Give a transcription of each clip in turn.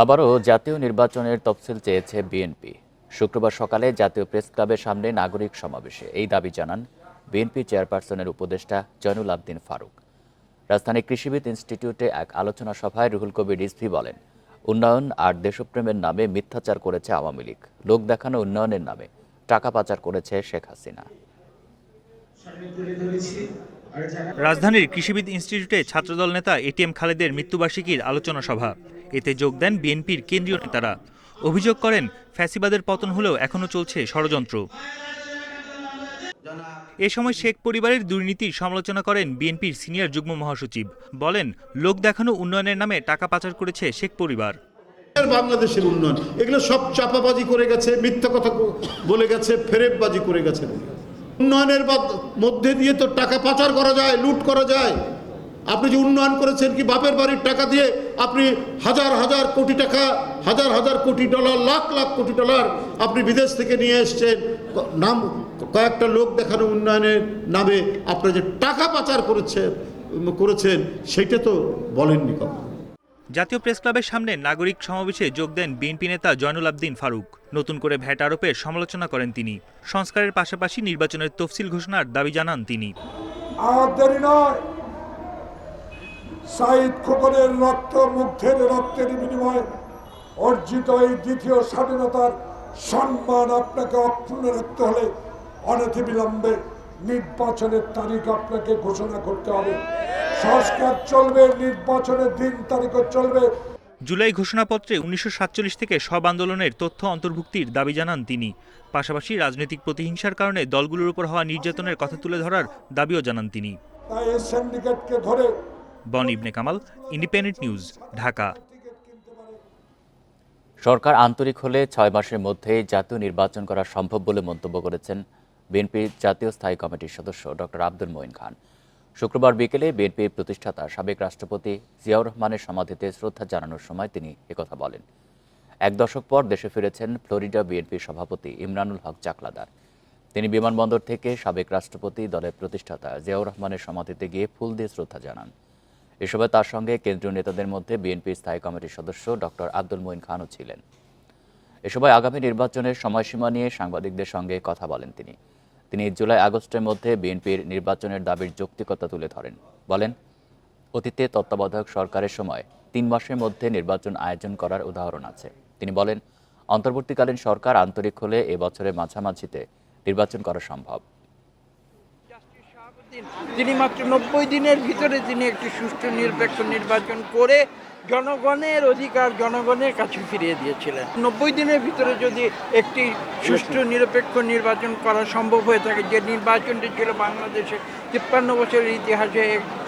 আবারও জাতীয় নির্বাচনের তফসিল চেয়েছে বিএনপি। শুক্রবার সকালে জাতীয় প্রেস ক্লাবের সামনে নাগরিক সমাবেশে এই দাবি জানান বিএনপি চেয়ারপারসনের উপদেষ্টা জয়নুল আবদিন ফারুক। রাজধানীর কৃষিবিদ ইনস্টিটিউটে এক আলোচনা সভায় রুহুল কবির রিজভী বলেন, উন্নয়ন আর দেশপ্রেমের নামে মিথ্যাচার করেছে আওয়ামী লীগ, লোক দেখানো উন্নয়নের নামে টাকা পাচার করেছে শেখ হাসিনা। রাজধানীর কৃষিবিদ ইনস্টিটিউটে ছাত্রদল নেতা এটিএম খালেদের মৃত্যুবার্ষিকীর আলোচনা সভা। এতে যোগ দেন বিএনপির কেন্দ্রীয় নেতারা। অভিযোগ করেন, ফ্যাসিবাদের পতন হলেও এখনো চলছে ষড়যন্ত্র। এ সময় শেখ পরিবারের দুর্নীতির সমালোচনা করেন বিএনপির সিনিয়র যুগ্ম মহাসচিব। বলেন, লোক দেখানো উন্নয়নের নামে টাকা পাচার করেছে শেখ পরিবার। বাংলাদেশের উন্নয়ন এগুলো সব চাপাবাজি করে গেছে, মিথ্যা কথা বলে গেছে, ফেরেববাজি করে গেছে। উন্নয়নের মধ্যে দিয়ে তো টাকা পাচার করা যায়, লুট করা যায়। আপনি যে উন্নয়ন করেছেন কি বাপের বাড়ির টাকা দিয়ে আপনি হাজার হাজার কোটি টাকা, হাজার হাজার কোটি ডলার, লাখ লাখ কোটি ডলার আপনি বিদেশ থেকে নিয়ে এসছেন। নাম কয়েকটা লোক দেখানো উন্নয়নের নামে আপনারা যে টাকা পাচার করেছেন সেটা তো বলেননি কখনো। জাতীয় প্রেস ক্লাবের সামনে নাগরিক সমাবেশে যোগ দেন বিএনপি নেতা জয়নুল আবদিন ফারুক। নতুন করে ভ্যাট আরোপের সমালোচনা করেন তিনি। সংস্কারের পাশাপাশি নির্বাচনের তফসিল ঘোষণার দাবি জানান তিনি। শহীদ খোকনের রক্তের বিনিময়ে অর্জিত এই দ্বিতীয় স্বাধীনতার সম্মান আপনাকে অক্ষুণ্ণ রাখতে হলে অনতিবিলম্বে নির্বাচনের তারিখ আপনাকে ঘোষণা করতে হবে। সংস্কার চলবে, নির্বাচনের দিন তারিখও চলবে। জুলাই ঘোষণাপত্রে 1947 থেকে সব আন্দোলনের তথ্য অন্তর্ভুক্তির দাবি জানান তিনি। পাশাপাশি রাজনৈতিক প্রতিহিংসার কারণে দলগুলোর উপর হওয়া নির্যাতনের কথা তুলে ধরার দাবিও জানান তিনি। তাই এই সিন্ডিকেটকে ধরে। বন ইবনে কামাল, ইন্ডিপেন্ডেন্ট নিউজ, ঢাকা। সরকার আন্তরিক হলে 6 মাসের মধ্যেই জাতীয় নির্বাচন করা সম্ভব বলে মন্তব্য করেছেন বিএনপির জাতীয় স্থায়ী কমিটির সদস্য ডক্টর আব্দুল মঈন খান। শুক্রবার বিকেলে বিএনপির প্রতিষ্ঠাতা সাবেক রাষ্ট্রপতি জিয়াউর রহমানের সমাধিতে শ্রদ্ধা জানানোর সময় তিনি একথা বলেন। এক দশক পর দেশে ফিরেছেন ফ্লোরিডা বিএনপির সভাপতি ইমরানুল হক চাকলাদার। তিনি বিমানবন্দর থেকে সাবেক রাষ্ট্রপতি দলের প্রতিষ্ঠাতা জিয়াউর রহমানের সমাধিতে গিয়ে ফুল দিয়ে শ্রদ্ধা জানান। এ সময় তার সঙ্গে কেন্দ্রীয় নেতাদের মধ্যে বিএনপির স্থায়ী কমিটির সদস্য ডক্টর আব্দুল মঈন খানও ছিলেন। এ সময় আগামী নির্বাচনের সময়সীমা নিয়ে সাংবাদিকদের সঙ্গে কথা বলেন তিনি জুলাই আগস্টের মধ্যে বিএনপির নির্বাচনের দাবির যৌক্তিকতা তুলে ধরেন। বলেন, অতীতে তত্ত্বাবধায়ক সরকারের সময় 3 মাসের মধ্যে নির্বাচন আয়োজন করার উদাহরণ আছে। তিনি বলেন, অন্তর্বর্তীকালীন সরকার আন্তরিক হলে এ বছরের মাঝামাঝিতে নির্বাচন করা সম্ভব। তিনি মাত্র 90 দিনের ভিতরে তিনি একটি সুষ্ঠু নিরপেক্ষ নির্বাচন করে জনগণের অধিকার জনগণের কাছে ফিরিয়ে দিয়েছিলেন। 90 দিনের ভিতরে যদি একটি সুষ্ঠু নিরপেক্ষ নির্বাচন করা সম্ভব হয়ে থাকে, যে নির্বাচনটি ছিল বাংলাদেশের 53 বছরের ইতিহাসে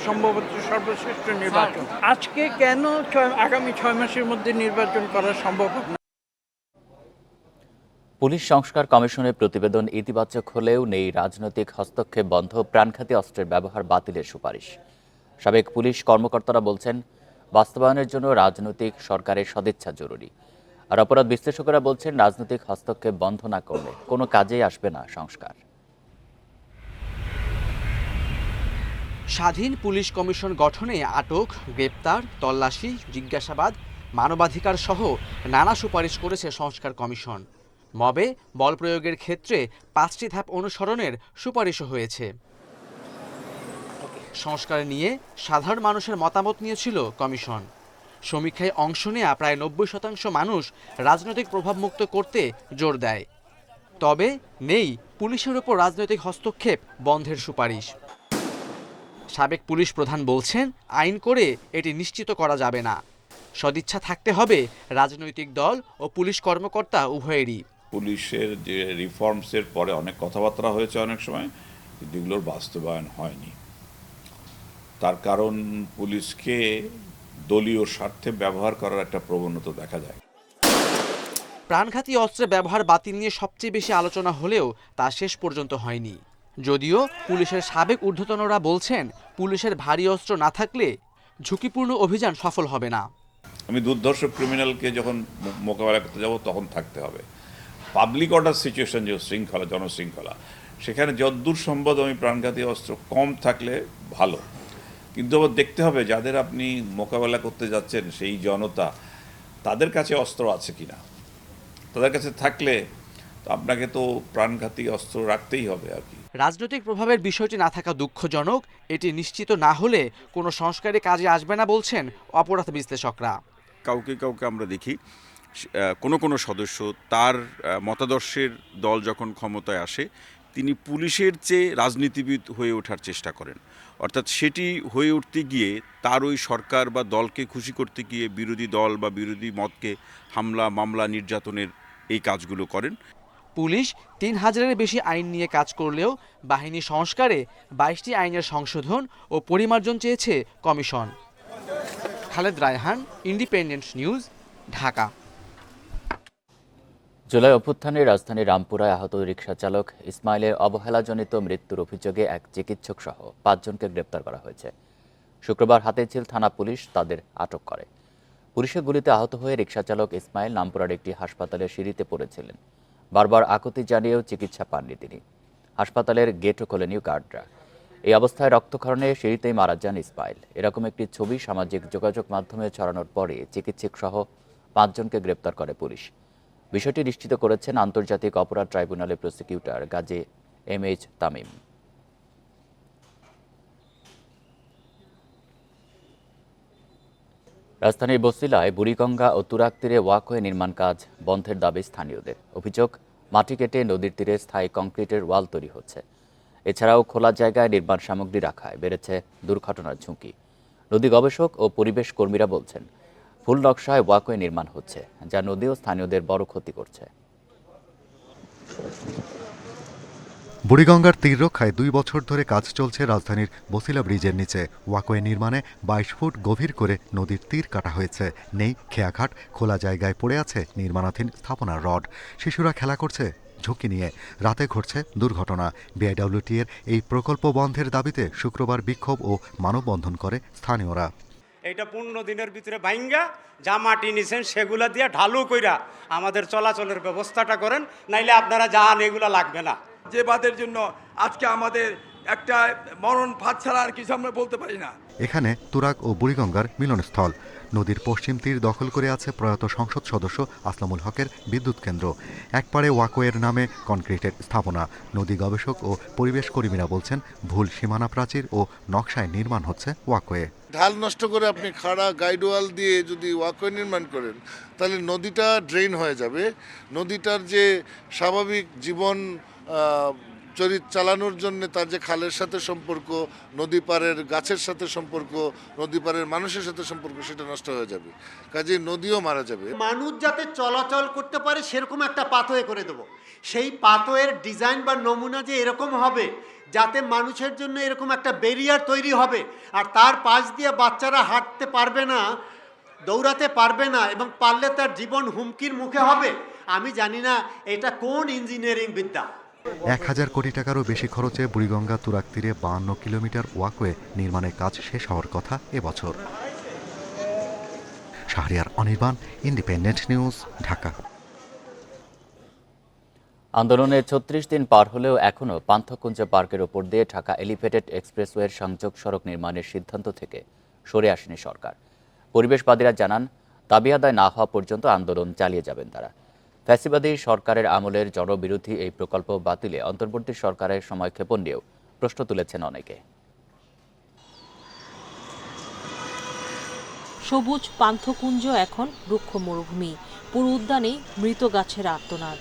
সম্ভবত সর্বশ্রেষ্ঠ নির্বাচন, আজকে কেন আগামী 6 মাসের মধ্যে নির্বাচন করা সম্ভব না? পুলিশ সংস্কার কমিশনের প্রতিবেদন ইতিবাচক হলেও নেই রাজনৈতিক হস্তক্ষেপ বন্ধ, প্রাণঘাতী অস্ত্রের ব্যবহার বাতিলের সুপারিশ। সাবেক পুলিশ কর্মকর্তারা বলছেন, বাস্তবায়নের জন্য রাজনৈতিক সরকারের সদিচ্ছা জরুরি। আর অপরাধ বিশ্লেষকেরা বলছেন, রাজনৈতিক হস্তক্ষেপ বন্ধ না করলে কোনো কাজেই আসবে না সংস্কার। স্বাধীন পুলিশ কমিশন গঠনে আটক, গ্রেপ্তার, তল্লাশি, জিজ্ঞাসাবাদ, মানবাধিকার সহ নানা সুপারিশ করেছে সংস্কার কমিশন। মবে বল প্রয়োগের ক্ষেত্রে 5টি ধাপ অনুসরণের সুপারিশও হয়েছে। সংস্কার নিয়ে সাধারণ মানুষের মতামত নিয়েছিল কমিশন। সমীক্ষায় অংশ নেয়া প্রায় 90% মানুষ রাজনৈতিক প্রভাবমুক্ত করতে জোর দেয়। তবে নেই পুলিশের ওপর রাজনৈতিক হস্তক্ষেপ বন্ধের সুপারিশ। সাবেক পুলিশ প্রধান বলছেন, আইন করে এটি নিশ্চিত করা যাবে না। সদিচ্ছা থাকতে হবে রাজনৈতিক দল ও পুলিশ কর্মকর্তা উভয়েরই। পুলিশের যে রিফর্মসের পরে অনেক কথাবার্তা হয়েছে অনেক সময়, কিন্তু এগুলোর বাস্তবায়ন হয়নি। তার কারণ পুলিশকে দলীয় স্বার্থে ব্যবহার করার একটা প্রবণতা দেখা যায়। প্রাণঘাতী অস্ত্রের ব্যবহার বাতিল নিয়ে সবচেয়ে বেশি আলোচনা হলেও তা শেষ পর্যন্ত হয়নি। যদিও পুলিশের সাবেক ঊর্ধ্বতনরা বলছেন, পুলিশের ভারী অস্ত্র না থাকলে ঝুঁকিপূর্ণ অভিযান সফল হবে না। আমি দুর্ধর্ষ ক্রিমিনালকে যখন মোকাবেলা করতে যাব তখন থাকতে হবে। পাবলিক অর্ডার সিচুয়েশন, যে শৃঙ্খলা, জনশৃঙ্খলা, সেখানে যদ্দূর সম্ভব আমি প্রাণঘাতী অস্ত্র কম থাকলে ভালো। কিন্তু আবার দেখতে হবে যাদের আপনি মোকাবেলা করতে যাচ্ছেন সেই জনতা তাদের কাছে অস্ত্র আছে কিনা। তাদের কাছে থাকলে তো আপনাকে তো প্রাণঘাতী অস্ত্র রাখতেই হবে আর কি। রাজনৈতিক প্রভাবের বিষয়টি না থাকা দুঃখজনক। এটি নিশ্চিত না হলে কোনো সংস্কারে কাজে আসবে না বলছেন অপরাধ বিশ্লেষকরা। কাউকে আমরা দেখি কোনো সদস্য তার মতাদর্শের দল যখন ক্ষমতায় আসে তিনি পুলিশের চেয়ে রাজনীতিবিদ হয়ে ওঠার চেষ্টা করেন, অর্থাৎ সেটি হয়ে উঠতে গিয়ে তার ওই সরকার বা দলকে খুশি করতে গিয়ে বিরোধী দল বা বিরোধী মতকে হামলা মামলা নির্যাতনের এই কাজগুলো করেন। পুলিশ ৩,০০০-এর বেশি আইন নিয়ে কাজ করলেও বাহিনী সংস্কারে ২২টি আইনের সংশোধন ও পরিমার্জন চেয়েছে commission. Khaled Raihan, independent news, Dhaka. July অভ্যুত্থানে রাজধানীর রামপুরায় আহত রিকশা চালক ইসমাইলের অবহেলাজনিত মৃত্যুর অভিযোগে এক চিকিৎসক সহ ৫ জনকে গ্রেপ্তার করা হয়েছে। শুক্রবার হাতিঝিল থানা পুলিশ তাদের আটক করে। পুলিশের গুলিতে আহত হয়ে রিকশা চালক ইসমাইল রামপুরার একটি হাসপাতালের সিঁড়িতে পড়েছিলেন। বারবার আকুতি জানিয়েও চিকিৎসা পাননি তিনি। হাসপাতালের গেটও খোলেনি গার্ডরা। এই অবস্থায় রক্তক্ষরণে সিঁড়িতেই মারা যান ইসমাইল। এরকম একটি ছবি সামাজিক যোগাযোগ মাধ্যমে ছড়ানোর পরে চিকিৎসক সহ ৫ জনকে গ্রেপ্তার করে পুলিশ। বিষয়টি নিশ্চিত করেছেন আন্তর্জাতিক অপরাধ ট্রাইব্যুনালের প্রসিকিউটর গাজী MH তামিম। রাজধানীর বছিলায় বুড়িগঙ্গা ও তুরাগ তীরে ওয়াকওয়ে নির্মাণ কাজ বন্ধের দাবি স্থানীয়দের। অভিযোগ, মাটি কেটে নদীর তীরে স্থায়ী কংক্রিটের ওয়াল তৈরি হচ্ছে। এছাড়াও খোলা জায়গায় নির্মাণ সামগ্রী রাখায় বেড়েছে দুর্ঘটনার ঝুঁকি। নদী গবেষক ও পরিবেশ কর্মীরা বলছেন, ফুল নকশায় ওয়াকওয়ে নির্মাণ হচ্ছে, যা নদী ও স্থানীয়দের বড় ক্ষতি করছে। বুড়িগঙ্গার তীর রক্ষায় 2 বছর ধরে কাজ চলছে রাজধানীর বছিলা ব্রিজের নিচে। ওয়াকওয়ে নির্মাণে 22 ফুট গভীর করে নদীর তীর কাটা হয়েছে। নেই খেয়াঘাট, খোলা জায়গায় পড়ে আছে নির্মাণাধীন স্থাপনার রড। শিশুরা খেলা করছে ঝুঁকি নিয়ে। রাতে ঘটছে দুর্ঘটনা। বিআইডব্লিউটি এর এই প্রকল্প বন্ধের দাবিতে শুক্রবার বিক্ষোভ ও মানববন্ধন করে স্থানীয়রা। এটা 15 দিনের ভিতরে ভাঙ্গা যা মাটি নিছেন সেগুলা দিয়ে ঢালু কইরা আমাদের চলাচলের ব্যবস্থাটা করেন, নাইলে আপনারা যান এগুলা লাগবে না। যে বাদের জন্য আজকে আমাদের একটা মরণ ফাঁদ ছাড়া আর কিছু আমরা বলতে পারি না। এখানে তুরাগ ও বুড়িগঙ্গার মিলনস্থল। নদীর পশ্চিম তীর দখল করে আছে প্রয়াত সংসদ সদস্য আসলামুল হকের বিদ্যুৎ কেন্দ্র। একপারে ওয়াকওয়ের নামে কনক্রিটের স্থাপনা। নদী গবেষক ও পরিবেশ কর্মীরা বলছেন, ভুল সীমানা প্রাচীর ও নকশায় নির্মাণ হচ্ছে ওয়াকওয়ে। ঢাল নষ্ট করে আপনি খাড়া গাইডওয়াল দিয়ে যদি ওয়াকওয়ে নির্মাণ করেন তাহলে নদীটা ড্রেন হয়ে যাবে। নদীটার যে স্বাভাবিক জীবন চরিত চালানোর জন্য তার যে খালের সাথে সম্পর্ক, নদী পাড়ের গাছের সাথে সম্পর্ক, নদী পাড়ের মানুষের সাথে সম্পর্ক, সেটা নষ্ট হয়ে যাবে। কাজেই নদীও মারা যাবে। মানুষ যাতে চলাচল করতে পারে সেরকম একটা পাথওয়ে করে দেব। সেই পাথওয়ের ডিজাইন বা নমুনা যে এরকম হবে যাতে মানুষের জন্য এরকম একটা ব্যারিয়ার তৈরি হবে, আর তার পাশ দিয়ে বাচ্চারা হাঁটতে পারবে না, দৌড়াতে পারবে না, এবং পারলে তার জীবন হুমকির মুখে হবে। আমি জানি না এটা কোন ইঞ্জিনিয়ারিং বিদ্যা। 1000 কোটি টাকারও বেশি খরচে বুড়িগঙ্গা তুরাগ তীরে 52 কিলোমিটার ওয়াকওয়ে নির্মাণের কাজ শেষ হওয়ার কথা এবছর। Shahriar Anirban, independent news, Dhaka. আন্দোলনের 36 দিন পার হলেও এখনও পান্থকুঞ্জ পার্কের ওপর দিয়ে ঢাকা এলিভেটেড এক্সপ্রেসওয়ের সংযোগ সড়ক নির্মাণের সিদ্ধান্ত থেকে সরে আসেনি সরকার। পরিবেশবাদীরা জানান, দাবি আদায় না হওয়া পর্যন্ত আন্দোলন চালিয়ে যাবেন তারা। ফ্যাসিবাদী সরকারের আমলের জনবিরোধী এই প্রকল্প বাতিলে অন্তর্বর্তী সরকারের সময়ক্ষেপণ নিয়েও প্রশ্ন তুলেছেন অনেকে। সবুজ পান্থকুঞ্জ এখন রুক্ষ মরুভূমি। পুরো উদ্যানে মৃত গাছের আর্তনাদ।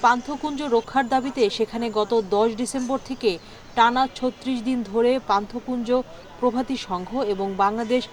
পান্থকুঞ্জ রক্ষার দাবিতে সেখানে গত 10 ডিসেম্বর থেকে টানা 36 দিন ধরে পান্থকুঞ্জ প্রভাতী সংঘ এবং বাংলাদেশ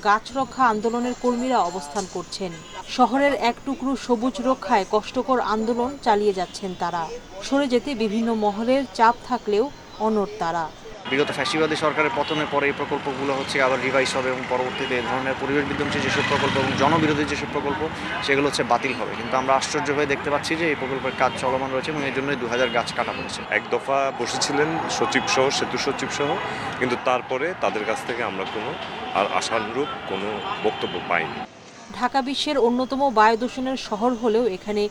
গাছ রক্ষা আন্দোলনের কর্মীরা অবস্থান করছেন। শহরের এক টুকরো সবুজ রক্ষায় কষ্টকর আন্দোলন চালিয়ে যাচ্ছেন তারা। সরে যেতে বিভিন্ন মহলের চাপ থাকলেও অনড় তারা। বিগত ফ্যাসিবাদী সরকারের পতনের পরে এই প্রকল্পগুলো আবার রিভাইজ হবে এবং পরবর্তীতে এই ধরনের পরিবেশ বিধ্বংসী যেসব প্রকল্প এবং জনবিরোধী যেসব প্রকল্প সেগুলো বাতিল হবে। কিন্তু আমরা আশ্চর্য হয়ে দেখতে পাচ্ছি যে এই প্রকল্পের কাজ চলমান রয়েছে এবং এই জন্যই 2000 গাছ কাটা হয়েছে। এক দফা বসেছিলেন সচিব সহ, সেতু সচিব সহ, কিন্তু তারপরে তাদের কাছ থেকে আমরা কোনো আর আশানুরূপ কোনো বক্তব্য পাইনি। ঢাকা বিশ্বের অন্যতম বায়ু দূষণের শহর হলেও এখানে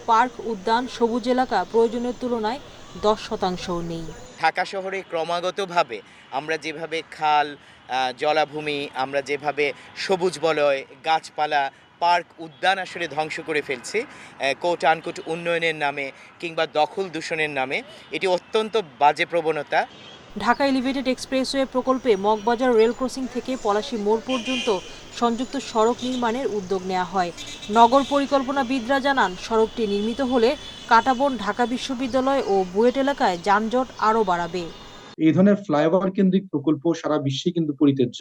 পার্ক, উদ্যান, সবুজ এলাকা প্রয়োজনের তুলনায় 10%ও নেই। ঢাকা শহরে ক্রমাগতভাবে আমরা যেভাবে খাল, জলাভূমি, আমরা যেভাবে সবুজ বলয়, গাছপালা, পার্ক, উদ্যান আসলে ধ্বংস করে ফেলছি কোট আনকোট উন্নয়নের নামে কিংবা দখল দূষণের নামে, এটি অত্যন্ত বাজে প্রবণতা। ঢাকা এলিভেটেড এক্সপ্রেসওয়ে প্রকল্পে মগবাজার রেল ক্রসিং থেকে পলাশী মোড় পর্যন্ত সংযুক্ত সড়ক নির্মাণের উদ্যোগ নেওয়া হয়। নগর পরিকল্পনাবিদরা জানান, সড়কটি নির্মিত হলে কাঁটাবন, ঢাকা বিশ্ববিদ্যালয় ও বুয়েট এলাকায় যানজট আরও বাড়াবে। এই ধরনের ফ্লাইওভার কেন্দ্রিক প্রকল্প সারা বিশ্বে কিন্তু পরিত্যাজ্য।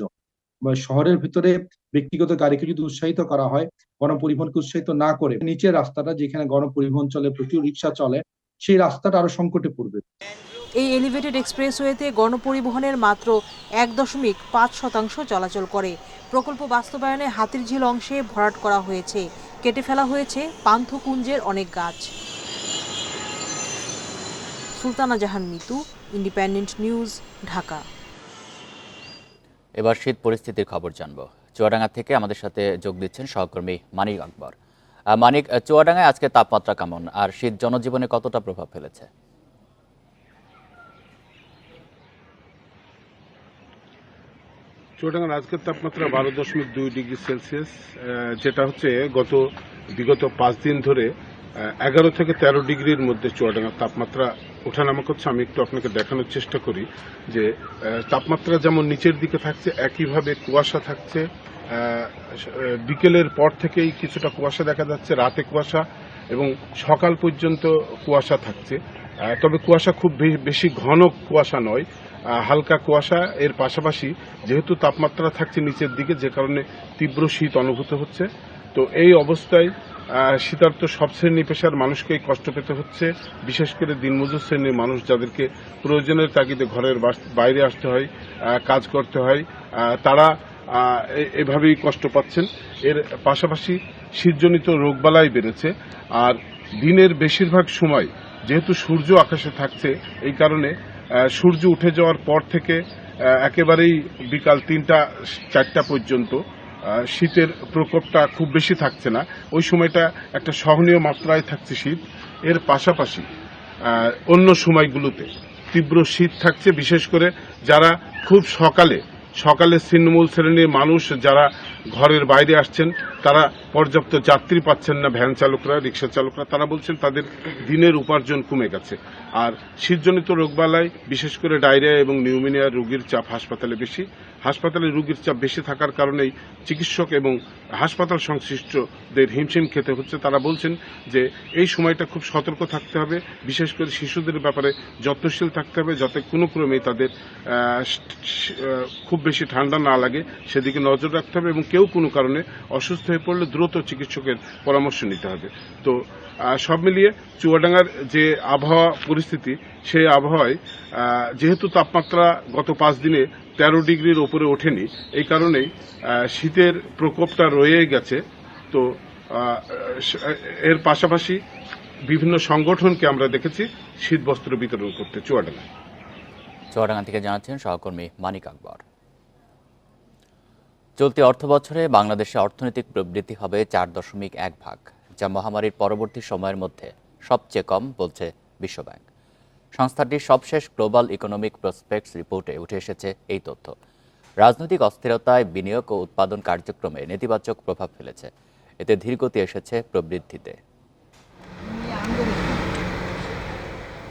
শহরের ভিতরে ব্যক্তিগত গাড়িকে যদি উৎসাহিত করা হয়, গণপরিবহনকে উৎসাহিত না করে নিচের রাস্তাটা, যেখানে গণপরিবহন চলে, প্রচুর রিক্সা চলে, সেই রাস্তাটা আরো সংকটে পড়বে। এই এলিভেটেড এক্সপ্রেসওয়েতে গণপরিবহনের মাত্র 1.5% চলাচল করে। প্রকল্প বাস্তবায়নে হাতিরঝিল অংশে ভরাট করা হয়েছে, কেটে ফেলা হয়েছে পান্থকুঞ্জের অনেক গাছ। সুলতানা জাহান মিতু, ইন্ডিপেন্ডেন্ট নিউজ, ঢাকা। এবার শীত পরিস্থিতির খবর জানবো। চুয়াডাঙ্গা থেকে আমাদের সাথে যোগ দিচ্ছেন সহকর্মী মানিক আকবর। মানিক, চুয়াডাঙ্গায় আজকে তাপমাত্রা কেমন, আর শীত জনজীবনে কতটা প্রভাব ফেলেছে? চুয়াডাঙ্গার আজকের তাপমাত্রা 12.2 ডিগ্রি সেলসিয়াস, যেটা হচ্ছে বিগত 5 দিন ধরে 11 থেকে 13 ডিগ্রির মধ্যে চুয়াডাঙ্গার তাপমাত্রা ওঠানামা করছে। আমি একটু আপনাকে দেখানোর চেষ্টা করি যে তাপমাত্রা যেমন নিচের দিকে থাকছে, একইভাবে কুয়াশা থাকছে। বিকেলের পর থেকেই কিছুটা কুয়াশা দেখা যাচ্ছে, রাতে কুয়াশা এবং সকাল পর্যন্ত কুয়াশা থাকছে। তবে কুয়াশা খুব বেশি ঘন কুয়াশা নয়, হালকা কুয়াশা। এর পাশাপাশি যেহেতু তাপমাত্রা থাকছে নিচের দিকে, যে কারণে তীব্র শীত অনুভূত হচ্ছে। তো এই অবস্থায় শীতার্ত সব শ্রেণী পেশার মানুষকেই কষ্ট পেতে হচ্ছে, বিশেষ করে দিনমজুর শ্রেণীর মানুষ, যাদেরকে প্রয়োজনের তাগিদে ঘরের বাইরে আসতে হয়, কাজ করতে হয়, তারা এভাবেই কষ্ট পাচ্ছেন। এর পাশাপাশি শীতজনিত রোগবালাই বেড়েছে। আর দিনের বেশিরভাগ সময় যেহেতু সূর্য আকাশে থাকছে, এই কারণে সূর্য উঠে যাওয়ার পর থেকে একেবারেই বিকাল 3টা-4টা পর্যন্ত শীতের প্রকোপটা খুব বেশি থাকছে না। ওই সময়টা একটা সহনীয় মাত্রায় থাকছে শীত। এর পাশাপাশি অন্য সময়গুলোতে তীব্র শীত থাকছে, বিশেষ করে যারা খুব সকালে ছিন্নমূল শ্রেণীর মানুষ যারা ঘরের বাইরে আসছেন, তারা পর্যাপ্ত যাত্রী পাচ্ছেন না। ভ্যান চালকরা, রিক্সা চালকরা, তারা বলছেন তাদের দিনের উপার্জন কমে গেছে। আর শীতজনিত রোগবালাই, বিশেষ করে ডায়রিয়া এবং নিউমোনিয়া রোগীর চাপ হাসপাতালে বেশি। হাসপাতালে রোগীর চাপ বেশি থাকার কারণেই চিকিৎসক এবং হাসপাতাল সংশ্লিষ্টদের হিমশিম খেতে হচ্ছে। তারা বলছেন যে এই সময়টা খুব সতর্ক থাকতে হবে, বিশেষ করে শিশুদের ব্যাপারে যত্নশীল থাকতে হবে, যাতে কোনো ক্রমেই তাদের খুব বেশি ঠান্ডা না লাগে সেদিকে নজর রাখতে হবে, এবং কেউ কোনো কারণে অসুস্থ হয়ে পড়লে দ্রুত চিকিৎসকের পরামর্শ নিতে হবে। তো সব মিলিয়ে চুয়াডাঙ্গার যে আবহাওয়া পরিস্থিতি, সেই আবহাওয়ায় যেহেতু তাপমাত্রা গত 5 দিনে 13 ডিগ্রির ওপরে ওঠেনি, এই কারণেই শীতের প্রকোপটা রয়ে গেছে। তো এর পাশাপাশি বিভিন্ন সংগঠনকে আমরা দেখেছি শীতবস্ত্র বিতরণ করতে চুয়াডাঙ্গা থেকে জানাচ্ছেন সহকর্মী মানিক আকবর। চলতি অর্থবছরে বাংলাদেশে অর্থনৈতিক প্রবৃদ্ধি হবে 4.1%, যা মহামারীর পরবর্তী সময়ের মধ্যে সবচেয়ে কম বলছে বিশ্বব্যাংক। সংস্থাটির সবশেষ গ্লোবাল ইকোনমিক প্রসপেক্টস রিপোর্টে উঠে এসেছে এই তথ্য। রাজনৈতিক অস্থিরতায় বিনিয়োগ ও উৎপাদন কার্যক্রমে নেতিবাচক প্রভাব ফেলেছে। এতে ধীরগতি এসেছে প্রবৃদ্ধিতে।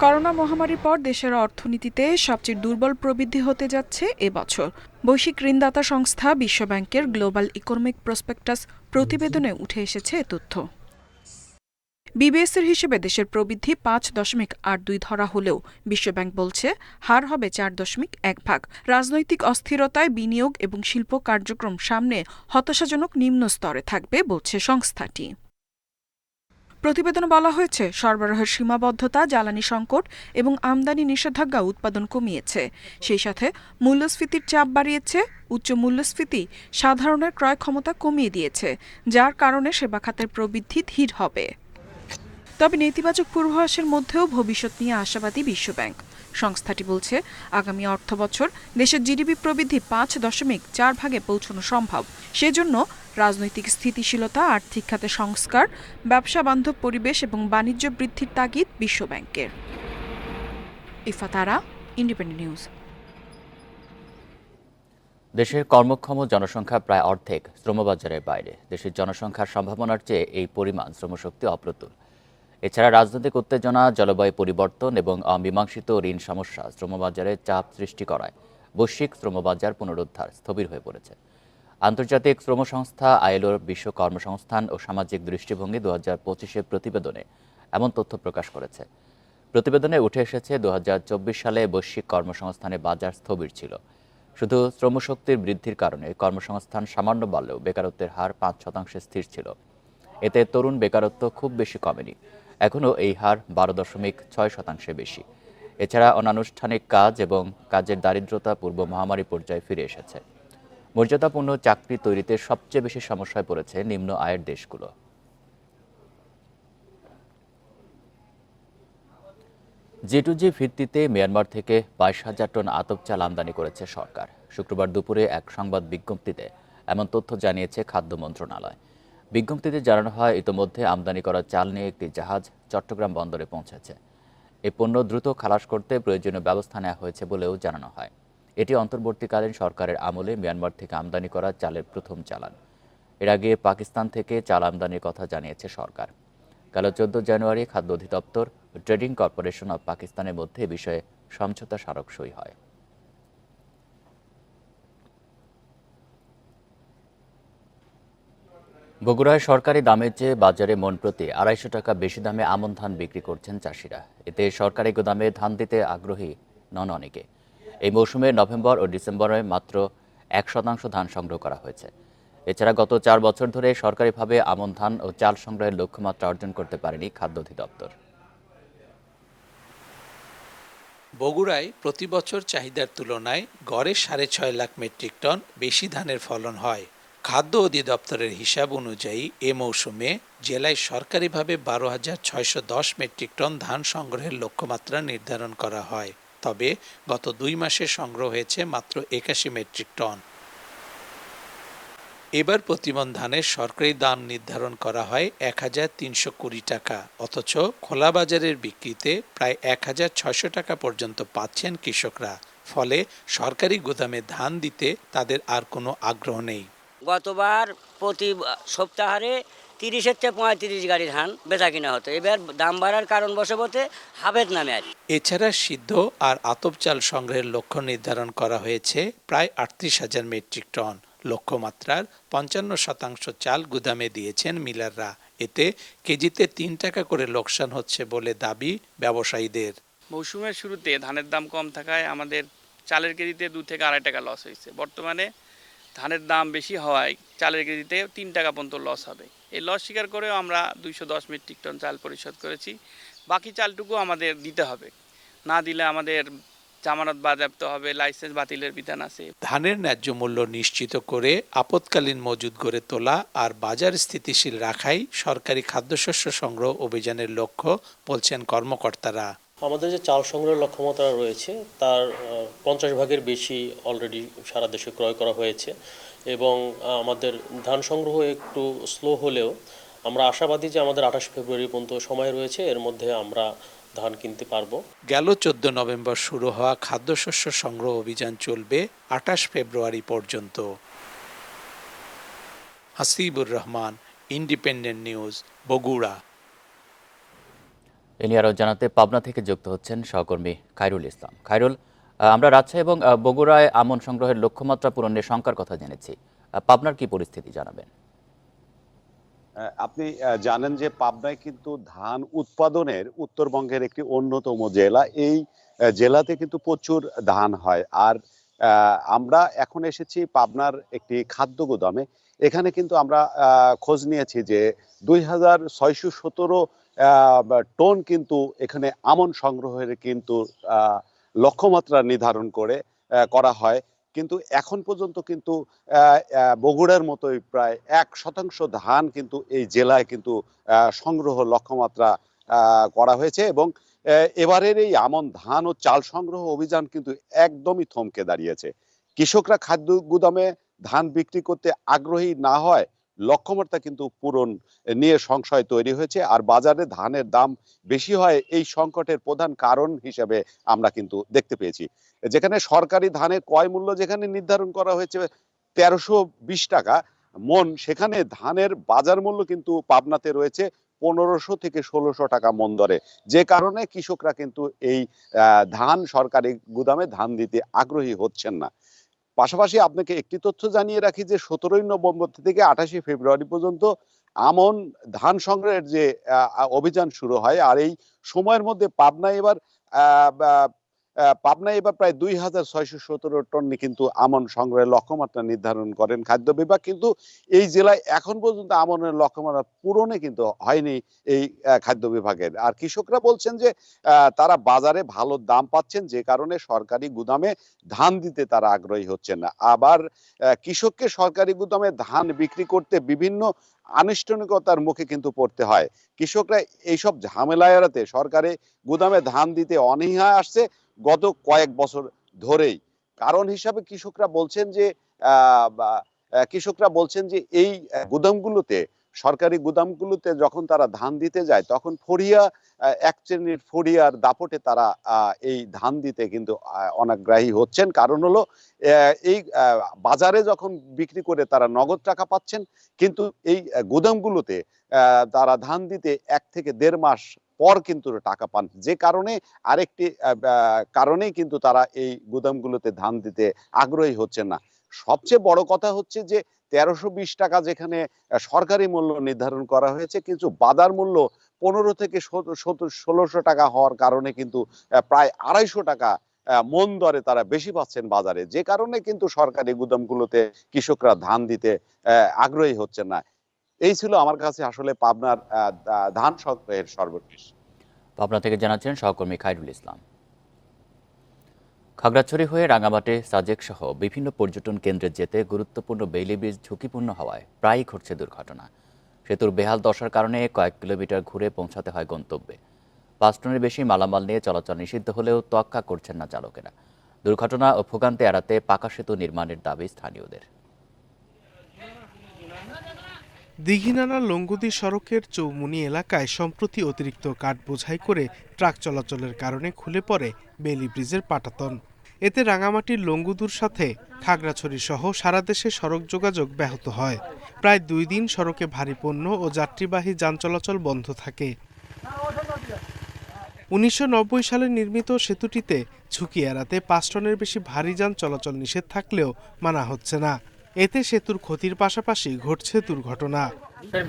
করোনা মহামারীর পর দেশের অর্থনীতিতে সবচেয়ে দুর্বল প্রবৃদ্ধি হতে যাচ্ছে এবছর। বৈশ্বিক ঋণদাতা সংস্থা বিশ্বব্যাংকের গ্লোবাল ইকোনমিক প্রসপেক্টাস প্রতিবেদনে উঠে এসেছে এ তথ্য। বিবিএসের হিসেবে দেশের প্রবৃদ্ধি 5.82 ধরা হলেও বিশ্বব্যাংক বলছে হার হবে 4.1%। রাজনৈতিক অস্থিরতায় বিনিয়োগ এবং শিল্প কার্যক্রম সামনে হতাশাজনক নিম্ন স্তরে থাকবে বলছে সংস্থাটি। প্রতিবেদনে বলা হয়েছে, সরবরাহের সীমাবদ্ধতা, জ্বালানি সংকট এবং আমদানি নিষেধাজ্ঞা উৎপাদন কমিয়েছে। সেই সাথে মূল্যস্ফীতির চাপ বাড়িয়েছে। উচ্চ মূল্যস্ফীতি সাধারণের ক্রয় ক্ষমতা কমিয়ে দিয়েছে, যার কারণে সেবা খাতের প্রবৃদ্ধি ধীর হবে। তবে নেতিবাচক পূর্বাভাসের মধ্যেও ভবিষ্যৎ নিয়ে আশাবাদী বিশ্বব্যাংক। সংস্থাটি বলছে, আগামী অর্থবছর দেশের জিডিপি প্রবৃদ্ধি 5.4% পৌঁছানো সম্ভব। সেজন্য রাজনৈতিক স্থিতিশীলতা, আর্থিক খাতে সংস্কার, ব্যবসা বান্ধব পরিবেশ এবং বাণিজ্য বৃদ্ধির তাগিদ বিশ্বব্যাংকের। ইফাতারা, ইন্ডিপেন্ডেন্ট নিউজ। দেশের কর্মক্ষম জনসংখ্যা প্রায় অর্ধেক শ্রমবাজারের বাইরে। দেশের জনসংখ্যার সম্ভাবনার চেয়ে এই পরিমাণ শ্রমশক্তি অপ্রতুল। এছাড়া রাজনৈতিক উত্তেজনা, জলবায়ু পরিবর্তন এবং অমীমাংসিত ঋণ সমস্যা শ্রমবাজারে চাপ সৃষ্টি করায় বৈশ্বিক শ্রমবাজার পুনরুদ্ধার স্থবির হয়ে পড়েছে। আন্তর্জাতিক শ্রম সংস্থা আইএলওর বিশ্ব কর্মসংস্থান ও সামাজিক দৃষ্টিভঙ্গি 2025-এর প্রতিবেদনে এমন তথ্য প্রকাশ করেছে। প্রতিবেদনে উঠে এসেছে 2024 সালে বৈশ্বিক কর্মসংস্থানের বাজার স্থবির ছিল। শুধু শ্রমশক্তির বৃদ্ধির কারণে কর্মসংস্থান সামান্য বাড়লেও বেকারত্বের হার 5% স্থির ছিল। এতে তরুণ বেকারত্ব খুব বেশি কমেনি, এখনও এই হার 12.6% বেশি। এছাড়া অনানুষ্ঠানিক কাজ এবং কাজের দারিদ্রতা পূর্ব মহামারী পর্যায়ে ফিরে এসেছে। মর্যাদাপূর্ণ চাকরি তৈরিতে সবচেয়ে বেশি সমস্যায় পড়েছে নিম্ন আয়ের দেশগুলো। G2G ভিত্তিতে মিয়ানমার থেকে 22,000 টন আতপ চাল আমদানি করেছে সরকার। শুক্রবার দুপুরে এক সংবাদ বিজ্ঞপ্তিতে এমন তথ্য জানিয়েছে খাদ্য মন্ত্রণালয়। বিজ্ঞপ্তিতে জানানো হয়, ইতোমধ্যে আমদানি করা চাল নিয়ে একটি জাহাজ চট্টগ্রাম বন্দরে পৌঁছেছে। এই পণ্য দ্রুত খালাস করতে প্রয়োজনীয় ব্যবস্থা নেওয়া হয়েছে বলেও জানানো হয়। এটি অন্তর্বর্তীকালীন সরকারের আমলে মিয়ানমার থেকে আমদানি করা চালের প্রথম চালান। এর আগে পাকিস্তান থেকে চাল আমদানির কথা জানিয়েছে সরকার। গেল 14 জানুয়ারি খাদ্য অধিদপ্তর ও ট্রেডিং কর্পোরেশন অব পাকিস্তানের মধ্যে এ বিষয়ে সমঝোতা স্মারক সই হয়। বগুড়ায় সরকারি দামের চেয়ে বাজারে মন প্রতি 250 টাকা বেশি দামে আমন ধান বিক্রি করছেন চাষিরা। এতে সরকারি গুদামে ধান দিতে আগ্রহী নন অনেকে। এই মৌসুমে নভেম্বর ও ডিসেম্বরে মাত্র 1% ধান সংগ্রহ করা হয়েছে। এছাড়া গত 4 বছর ধরে সরকারিভাবে আমন ধান ও চাল সংগ্রহের লক্ষ্যমাত্রা অর্জন করতে পারেনি খাদ্য অধিদপ্তর। বগুড়ায় প্রতি বছর চাহিদার তুলনায় গড়ে 6.5 লাখ মেট্রিক টন বেশি ধানের ফলন হয়। খাদ্য অধিদপ্তরের হিসাব অনুযায়ী এ মৌসুমে জেলায় সরকারিভাবে 12,610 মেট্রিক টন ধান সংগ্রহের লক্ষ্যমাত্রা নির্ধারণ করা হয়। তবে গত 2 মাসে সংগ্রহ হয়েছে মাত্র 81 মেট্রিক টন। এবার প্রতিমন ধানের সরকারি দাম নির্ধারণ করা হয় 1,320 টাকা, অথচ খোলা বাজারের বিক্রিতে প্রায় 1,600 টাকা পর্যন্ত পাচ্ছেন কৃষকরা। ফলে সরকারি গুদামে ধান দিতে তাদের আর কোনো আগ্রহ নেই। গতবার প্রতি সপ্তাহে 30 থেকে 35 গাড়ি ধান বেচা কিনা হতো, এবার দাম বাড়ার কারণ বশবর্তী হাবেদ নামে আর। এছাড়া সিদ্ধ আর আতপ চাল সংগ্রহের লক্ষ্য নির্ধারণ করা হয়েছে প্রায় 38,000 মেট্রিক টন। লক্ষ্যমাত্রার 55% চাল গুদামে দিয়েছেন মিলাররা। এতে কেজিতে 3 টাকা করে লোকসান হচ্ছে বলে দাবি ব্যবসায়ীদের। মৌসুমের শুরুতে ধানের দাম কম থাকায় আমাদের চালের কেজিতে 2 থেকে 2.5 টাকা লস হয়েছে। বর্তমানে ধানের দাম বেশি হওয়ায় চালের কেজিতে 3 টাকা পর্যন্ত লস হবে। এই লস স্বীকার করেও আমরা 210 মেট্রিক টন চাল পরিশোধ করেছি। বাকি চালটুকু আমাদের দিতে হবে, না দিলে আমাদের জামানত বাজেয়াপ্ত হবে, লাইসেন্স বাতিলের বিধান আছে। ধানের ন্যায্য মূল্য নিশ্চিত করে আপৎকালীন মজুদ গড়ে তোলা আর বাজার স্থিতিশীল রাখাই সরকারি খাদ্যশস্য সংগ্রহ অভিযানের লক্ষ্য বলছেন কর্মকর্তারা। আমাদের যে চাল সংগ্রহের লক্ষ্যমাত্রা রয়েছে তার 50 ভাগের বেশি অলরেডি সারা দেশে ক্রয় করা হয়েছে এবং আমাদের ধান সংগ্রহ একটু স্লো হলেও আমরা আশাবাদী যে আমাদের 28 ফেব্রুয়ারি পর্যন্ত সময় রয়েছে, এর মধ্যে আমরা ধান কিনতে পারবো। গেল 14 নভেম্বর শুরু হওয়া খাদ্যশস্য সংগ্রহ অভিযান চলবে 28 ফেব্রুয়ারি পর্যন্ত। Hasibur Rahman, independent news, Bogura. এ নিয়ে আরও জানাতে পাবনা থেকে যুক্ত হচ্ছেন সহকর্মী খায়রুল ইসলাম। খায়রুল, আমরা রাজশাহী এবং বগুড়ায় আমন সংগ্রহের লক্ষ্যমাত্রা পূরণের শঙ্কার কথা জেনেছি। পাবনার কি পরিস্থিতি জানাবেন? আপনি জানেন যে পাবনায় কিন্তু ধান উৎপাদনের উত্তরবঙ্গের একটি অন্যতম জেলা। এই জেলাতে কিন্তু প্রচুর ধান হয়। আর আমরা এখন এসেছি পাবনার একটি খাদ্য গুদামে। এখানে কিন্তু আমরা খোঁজ নিয়েছি যে 2,617 টন কিন্তু এখানে আমন সংগ্রহের কিন্তু লক্ষ্যমাত্রা নির্ধারণ করা হয়, কিন্তু এখন পর্যন্ত কিন্তু বগুড়ার মতোই প্রায় 1% ধান কিন্তু এই জেলায় কিন্তু সংগ্রহ লক্ষ্যমাত্রা করা হয়েছে এবং এবারের এই আমন ধান ও চাল সংগ্রহ অভিযান কিন্তু একদমই থমকে দাঁড়িয়েছে। কৃষকরা খাদ্য গুদামে ধান বিক্রি করতে আগ্রহী না হয় লক্ষ্যমাত্রা কিন্তু পূরণ নিয়ে সংশয় তৈরি হয়েছে। আর বাজারে ধানের দাম বেশি হয় এই সংকটের প্রধান কারণ হিসেবে আমরা কিন্তু দেখতে পেয়েছি। যেখানে সরকারি ধানের ক্রয় মূল্য যেখানে নির্ধারণ করা হয়েছে ১৩২০ টাকা মন, সেখানে ধানের বাজার মূল্য কিন্তু পাবনাতে রয়েছে ১৫০০ থেকে ১৬০০ টাকা মন দরে, যে কারণে কৃষকরা কিন্তু এই ধান সরকারি গুদামে ধান দিতে আগ্রহী হচ্ছেন না। পাশাপাশি আপনাকে একটি তথ্য জানিয়ে রাখি যে ১৭ই নভেম্বর থেকে ২৮শে ফেব্রুয়ারি পর্যন্ত আমন ধান সংগ্রহের যে অভিযান শুরু হয়। আর এই সময়ের মধ্যে পাবনায় এবার প্রায় ২,৬১৭ টন কিন্তু আমন সংগ্রহের লক্ষ্যমাত্রা নির্ধারণ করেন খাদ্য বিভাগ। কিন্তু এই জেলায় এখন পর্যন্ত আমনের লক্ষ্যমাত্রা পূরণে কিন্তু হয়নি এই খাদ্য বিভাগের। আর কৃষকরা বলছেন যে তারা বাজারে ভালো দাম পাচ্ছেন, যে কারণে সরকারি গুদামে ধান দিতে তারা আগ্রহী হচ্ছেন না। আবার কৃষককে সরকারি গুদামে ধান বিক্রি করতে বিভিন্ন আনুষ্ঠানিকতার মুখে কিন্তু পড়তে হয়। কৃষকরা এইসব ঝামেলা এড়াতে সরকারি গুদামে ধান দিতে অনীহা আসছে গত কয়েক বছর ধরেই। কারণ হিসাবে কৃষকরা বলছেন যে এই গুদামগুলোতে, সরকারি গুদামগুলোতে যখন তারা ধান দিতে যায় তখন ফড়িয়া, এক শ্রেণীর ফড়িয়ার দাপটে তারা এই ধান দিতে কিন্তু অনাগ্রহী হচ্ছেন। কারণ হলো এই বাজারে যখন বিক্রি করে তারা নগদ টাকা পাচ্ছেন, কিন্তু এই গুদামগুলোতে তারা ধান দিতে ১ থেকে ১.৫ মাস পর কিন্তু টাকা পান, যে কারণে আরেকটি কারণেই কিন্তু তারা এই গুদামগুলোতে ধান দিতে আগ্রহী হচ্ছেন না। সবচেয়ে বড় কথা হচ্ছে যে ১৩২০ টাকা যেখানে সরকারি মূল্য নির্ধারণ করা হয়েছে, কিন্তু বাজার মূল্য ১৫ থেকে ১৬০০ টাকা হওয়ার কারণে কিন্তু প্রায় ২৫০ টাকা মন দরে তারা বেশি পাচ্ছেন বাজারে, যে কারণে কিন্তু সরকারি গুদামগুলোতে কৃষকরা ধান দিতে আগ্রহী হচ্ছেন না। এই ছিল আমার কাছে আসলে পাবনার ধান সংগ্রহের সর্বশেষ। পাবনা থেকে জানাচ্ছেন সহকর্মী খায়রুল ইসলাম। খাগড়াছড়ি হয়ে রাঙামাটি, সাজেক সহ বিভিন্ন পর্যটন কেন্দ্রে যেতে গুরুত্বপূর্ণ বেইলি ব্রিজ ঝুঁকিপূর্ণ হওয়ায় প্রায়ই ঘটছে দুর্ঘটনা। সেতুর বেহাল দশার কারণে কয়েক কিলোমিটার ঘুরে পৌঁছাতে হয় গন্তব্যে। ৫ টনের বেশি মালামাল নিয়ে চলাচল নিষিদ্ধ হলেও তোয়াক্কা করছেন না চালকেরা। দুর্ঘটনা ও ভোগান্তি এড়াতে পাকা সেতু নির্মাণের দাবি স্থানীয়দের। দীঘিনালা লংগুদি সড়কের চৌমুনি এলাকায় সম্প্রতি অতিরিক্ত কাঠ বোঝাই করে ট্রাক চলাচলের কারণে খুলে পড়ে বেইলি ব্রিজের পাটাতন। এতে রাঙামাটির লংগুদুর সাথে খাগড়াছড়ি সহ সারা দেশে সড়ক যোগাযোগ ব্যাহত হয়। প্রায় ২ দিন সড়কে ভারী পণ্য ও যাত্রীবাহী যান চলাচল বন্ধ থাকে। ১৯৯০ সালে নির্মিত সেতুটিতে ঝুঁকি এড়াতে ৫ টনের বেশি ভারী যান চলাচল নিষেধ থাকলেও মানা হচ্ছে না। এতে সেতুর ক্ষতির পাশাপাশি ঘটছে দুর্ঘটনা।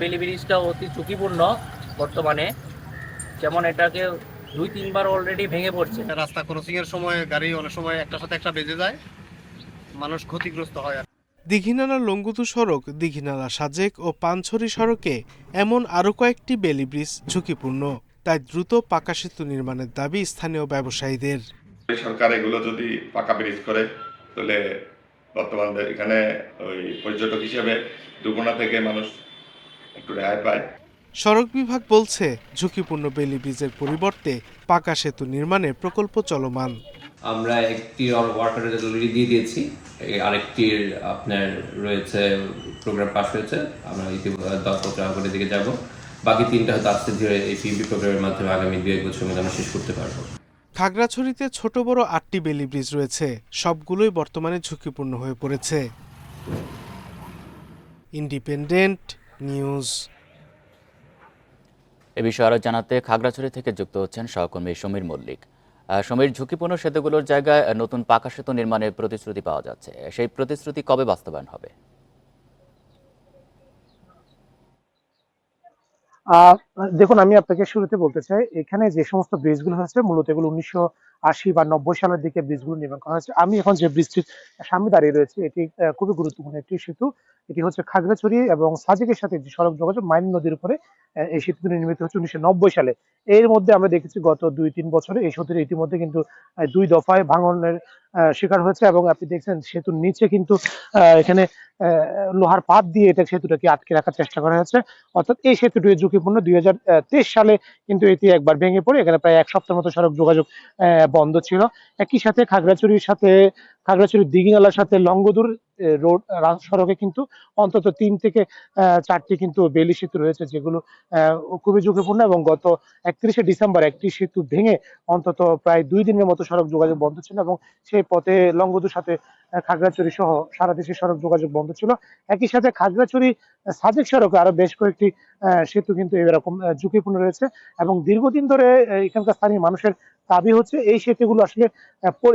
বেইলি ব্রিজটা অতি ঝুঁকিপূর্ণ বর্তমানে, যেমন এটাকে ২-৩ বার অলরেডি ভেঙে পড়ছে। রাস্তা ক্রসিং এর সময় গাড়ি অনেক সময় একটার সাথে একটা বেজে যায়, মানুষ ক্ষতিগ্রস্ত হয়। দীঘিনালা লংগুদু সড়ক, দীঘিনালা সাজেক ও পানছড়ি সড়কে এমন আরও কয়েকটি বেইলি ব্রিজ ঝুঁকিপূর্ণ। তাই দ্রুত পাকা সেতু নির্মাণের দাবি স্থানীয় ব্যবসায়ীদের। সরকার এগুলো যদি পাকা ব্রিজ করে তাহলে বর্তমানে এখানে ওই পর্যটক হিসেবে দুর্ঘটনা থেকে মানুষ একটু রেহাই পায়। সড়ক বিভাগ বলছে ঝুঁকিপূর্ণ বেইলি ব্রিজের পরিবর্তে পাকা সেতু নির্মাণের প্রকল্প চলমান। আমরা একটি ওয়াটার অলরেডি দিয়ে দিয়েছি, আরেকটির আপনার রয়েছে, প্রোগ্রাম পাস হয়েছে, আমরা দরপত্র আহ্বানের দিকে যাব। বাকি 3টা হয়তো আস্তে ধীরে এই পিএমপি প্রোগ্রামের মাধ্যমে আগামী 2-1 বছরের মধ্যে আমরা শেষ করতে পারবো। খাগড়াছড়িতে ছোট বড় 8টি বেইলি ব্রিজ রয়েছে, সবগুলোই বর্তমানে ঝুঁকিপূর্ণ হয়ে পড়েছে। Independent news. এ বিষয়ে আরও জানাতে খাগড়াছড়ি থেকে যুক্ত হচ্ছেন সহকর্মী সমীর মল্লিক। সমীর, ঝুঁকিপূর্ণ সেতুগুলোর জায়গায় নতুন পাকা সেতু নির্মাণের প্রতিশ্রুতি পাওয়া যাচ্ছে, সেই প্রতিশ্রুতি কবে বাস্তবায়ন হবে? দেখুন, আমি আপনাকে শুরুতে বলতে চাই, এখানে যে সমস্ত ব্রিজগুলো হয়েছে মূলত এগুলো 1980 বা 90 সালের দিকে ব্রিজগুলো নির্মাণ করা হয়েছে। আমি এখন যে ব্রিজটির সামনে দাঁড়িয়ে রয়েছে এটি খুবই গুরুত্বপূর্ণ একটি সেতু। এটি হচ্ছে খাগড়াছড়ি এবং সাজেকের সাথে যে সড়ক যোগাযোগ মাইন নদীর উপরে এই সেতুটি নির্মিত হচ্ছে 1990 সালে। এর মধ্যে আমরা দেখেছি গত 2-3 বছরে এই সেতুটি ইতিমধ্যে কিন্তু 2 দফায় ভাঙনের শিকার হয়েছে এবং আপনি দেখছেন সেতুর নিচে কিন্তু এখানে লোহার পাত দিয়ে এটা সেতুটাকে আটকে রাখার চেষ্টা করা হয়েছে। অর্থাৎ এই সেতুটি ঝুঁকিপূর্ণ। 2023 সালে কিন্তু এটি একবার ভেঙে পড়ে এখানে প্রায় 1 সপ্তাহের মতো সড়ক যোগাযোগ বন্ধ ছিল। একই সাথে খাগড়াছড়ির সাথে খাগড়াছড়ির দিঘিনালার সাথে লংগদুর রোড সড়কে কিন্তু অন্তত 3 থেকে 4টি কিন্তু বেলি সেতু রয়েছে, যেগুলো খুবই ঝুঁকিপূর্ণ। এবং গত 31শে ডিসেম্বর একটি সেতু ভেঙে অন্তত প্রায় 2 দিনের মতো সড়ক যোগাযোগ বন্ধ ছিল, এবং সেই পথে লংগদুর সাথে খাগড়াছড়ি সহ সারা দেশের সড়ক যোগাযোগ বন্ধ ছিল। একই সাথে খাগড়াছড়ি সাজেক সড়কে আরো বেশ কয়েকটি সেতু কিন্তু এরকম ঝুঁকিপূর্ণ রয়েছে, এবং দীর্ঘদিন ধরে এখানকার স্থানীয় মানুষের দাবি হচ্ছে এই সেতুগুলো আসলে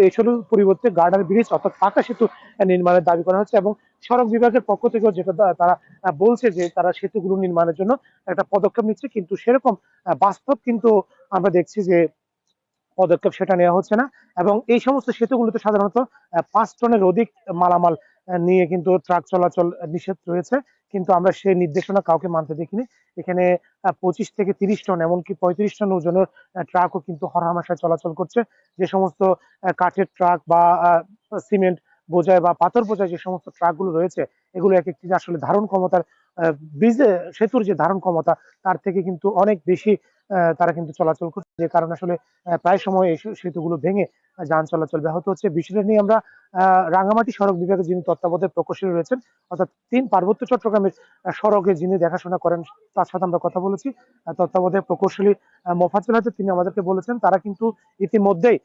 এই সেতুর পরিবর্তে গার্ডার ব্রিজ অর্থাৎ পাকা সেতু নির্মাণের দাবি করা হচ্ছে। এবং সড়ক বিভাগের পক্ষ থেকেও যেটা তারা বলছে যে তারা সেতুগুলো নির্মাণের জন্য একটা পদক্ষেপ নিচ্ছে, কিন্তু সেরকম বাস্তব কিন্তু আমরা দেখছি যে পদক্ষেপ সেটা নেওয়া হচ্ছে না। এবং এই সমস্ত সেতুগুলোতে সাধারণত 5 টনের অধিক মালামাল নিয়ে কিন্তু ট্রাক চলাচল নিষেধ রয়েছে, কিন্তু আমরা সেই নির্দেশনা কাউকে মানতে দেখিনি। এখানে 25 থেকে 30 টন এমনকি 35 টন ওজনের ট্রাকও কিন্তু হরহামেশা চলাচল করছে। যে সমস্ত কাঠের ট্রাক বা সিমেন্ট বোঝায় বা পাথর বোঝায় যে সমস্ত ট্রাকগুলো রয়েছে, এগুলো এক একটি আসলে ধারণ ক্ষমতার ব্রিজে সেতুর যে ধারণ ক্ষমতা তার থেকে কিন্তু অনেক বেশি তারা কিন্তু চলাচল করছে, যে কারণে আসলে প্রায় সময় এই সেতুগুলো ভেঙে যান চলাচল ব্যাহত হচ্ছে। বিষয়টা নিয়ে আমরা রাঙ্গামাটি সড়ক বিভাগে যিনি তত্ত্বাবধায়ক প্রকৌশলী রয়েছেন, অর্থাৎ 3 পার্বত্য চট্টগ্রামের সড়কে যিনি দেখাশোনা করেন, তার সাথে আমরা কথা বলেছি। তত্ত্বাবধায়ক প্রকৌশলী মোফাজ্জল হায়দার তিনি আমাদেরকে বলেছেন তারা কিন্তু ইতিমধ্যেই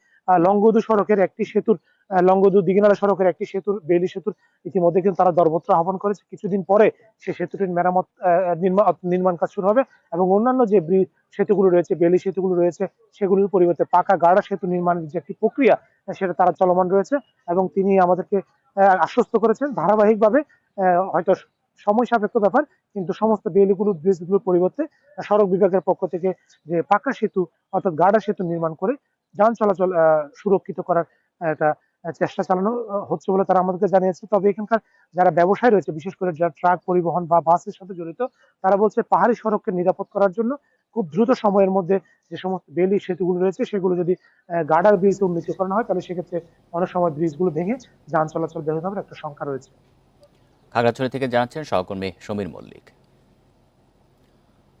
লংগদু সড়কের একটি সেতুর লংগদু দিঘিনালা সড়কের একটি সেতুর বেলি সেতুর ইতিমধ্যে কিন্তু তারা দরপত্র আহ্বান করেছে। কিছুদিন পরে সেই সেতুটির মেরামত নির্মাণ কাজ শুরু হবে, এবং অন্যান্য যে সেতুগুলো রয়েছে, বেলি সেতুগুলো রয়েছে, সেগুলোর পরিবর্তে পাকা গাড়া সেতু নির্মাণের যে একটি প্রক্রিয়া সেটা তারা চলমান রয়েছে। এবং তিনি আমাদেরকে আশ্বস্ত করেছেন ধারাবাহিকভাবে, হয়তো সময় সাপেক্ষ ব্যাপার, কিন্তু সমস্ত বেলিগুলো ব্রিজগুলোর পরিবর্তে সড়ক বিভাগের পক্ষ থেকে যে পাকা সেতু অর্থাৎ গাড়া সেতু নির্মাণ করে যান চলাচল সুরক্ষিত করার একটা চেষ্টা চালানো হচ্ছে বলে তারা আমাদেরকে জানিয়েছে। তবে এখানকার যারা ব্যবসায়ী রয়েছে, বিশেষ করে যারা ট্রাক পরিবহন বা বাসের সাথে জড়িত, তারা বলছে পাহাড়ি সড়ককে নিরাপদ করার জন্য খুব দ্রুত সময়ের মধ্যে যে সমস্ত বেলি সেতুগুলো রয়েছে সেগুলো যদি গার্ডার ব্রিজ উন্নীতকরণ হয়, তাহলে সেক্ষেত্রে অনেক সময় ব্রিজগুলো ভেঙে যান চলাচল ব্যাহত হওয়ার একটা শঙ্কা রয়েছে। খাগড়াছড়ি থেকে জানাচ্ছেন সহকর্মী সমীর মল্লিক।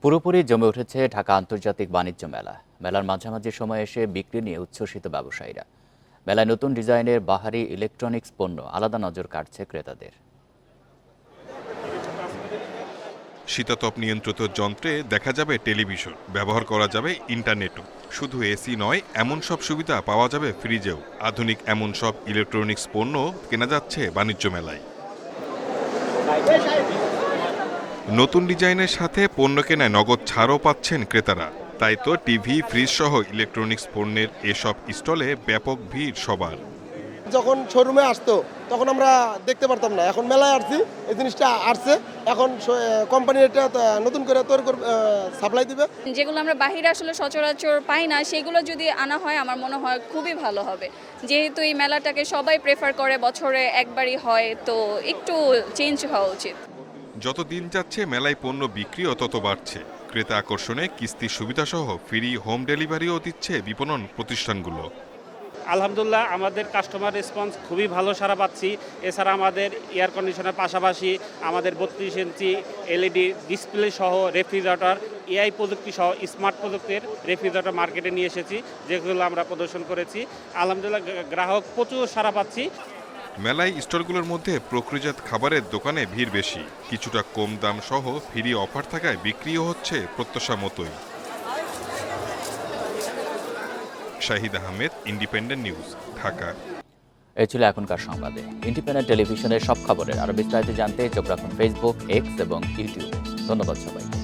পুরোপুরি জমে উঠেছে ঢাকা আন্তর্জাতিক বাণিজ্য মেলা। মেলার মাঝামাঝি সময় এসে বিক্রি নিয়ে উচ্ছ্বসিত ব্যবসায়ীরা। মেলায় নতুন ডিজাইনের বাহারি ইলেকট্রনিক্স পণ্য আলাদা নজর কাটছে ক্রেতাদের। শীতাতপ নিয়ন্ত্রিত যন্ত্রে দেখা যাবে টেলিভিশন, ব্যবহার করা যাবে ইন্টারনেটও। শুধু এসি নয়, এমন সব সুবিধা পাওয়া যাবে ফ্রিজেও। আধুনিক এমন সব ইলেকট্রনিক্স পণ্য কেনা যাচ্ছে বাণিজ্য মেলায়। নতুন ডিজাইনের সাথে পণ্য কেনায় নগদ ছাড়ও পাচ্ছেন ক্রেতারা। তাই তো টিভি, ফ্রিজ সহ ইলেকট্রনিক্স পণ্যের এসব স্টলে ব্যাপক ভিড় সবার। যখন শোরুমে আসতো তখন আমরা দেখতে পারতাম না, এখন মেলায় আসছি, এই জিনিসটা আসছে, এখন কোম্পানি এটা নতুন করে তৈরি করে সাপ্লাই দিবে। যেগুলো আমরা বাহিরে আসলে সচরাচর পাই না, সেগুলো যদি আনা হয় আমার মনে হয় খুবই ভালো হবে। যেহেতু এই মেলাটাকে সবাই প্রেফার করে, বছরে একবারই হয়, তো একটু চেঞ্জ হওয়া উচিত। যত দিন যাচ্ছে মেলায় পণ্য বিক্রিও তত বাড়ছে। ক্রেতা আকর্ষণে কিস্তির সুবিধাসহ ফ্রি হোম ডেলিভারিও দিচ্ছে বিপণন প্রতিষ্ঠানগুলো। আলহামদুলিল্লাহ, আমাদের কাস্টমার রেসপন্স খুবই ভালো সাড়া পাচ্ছি। এছাড়া আমাদের এয়ার কন্ডিশনের পাশাপাশি আমাদের 32 ইঞ্চি এলইডি ডিসপ্লে সহ রেফ্রিজারেটর, এআই প্রযুক্তি সহ স্মার্ট প্রযুক্তির রেফ্রিজারেটর মার্কেটে নিয়ে এসেছি, যেগুলো আমরা প্রদর্শন করেছি। আলহামদুলিল্লাহ, গ্রাহক প্রচুর সাড়া পাচ্ছি। মেলায় স্টলগুলোর মধ্যে প্রক্রিয়াজাত খাবারের দোকানে ভিড় বেশি। কিছুটা কম দাম সহ ফ্রি অফার থাকায় বিক্রিও হচ্ছে প্রত্যাশা মতোই। Shahid Ahmed, independent news, Dhaka. এই ছিল এখনকার সংবাদে। ইন্ডিপেন্ডেন্ট টেলিভিশনের সব খবরের আরো বিস্তারিত জানতে চোখ রাখুন ফেসবুক, এক্স এবং ইউটিউবে। ধন্যবাদ সবাই।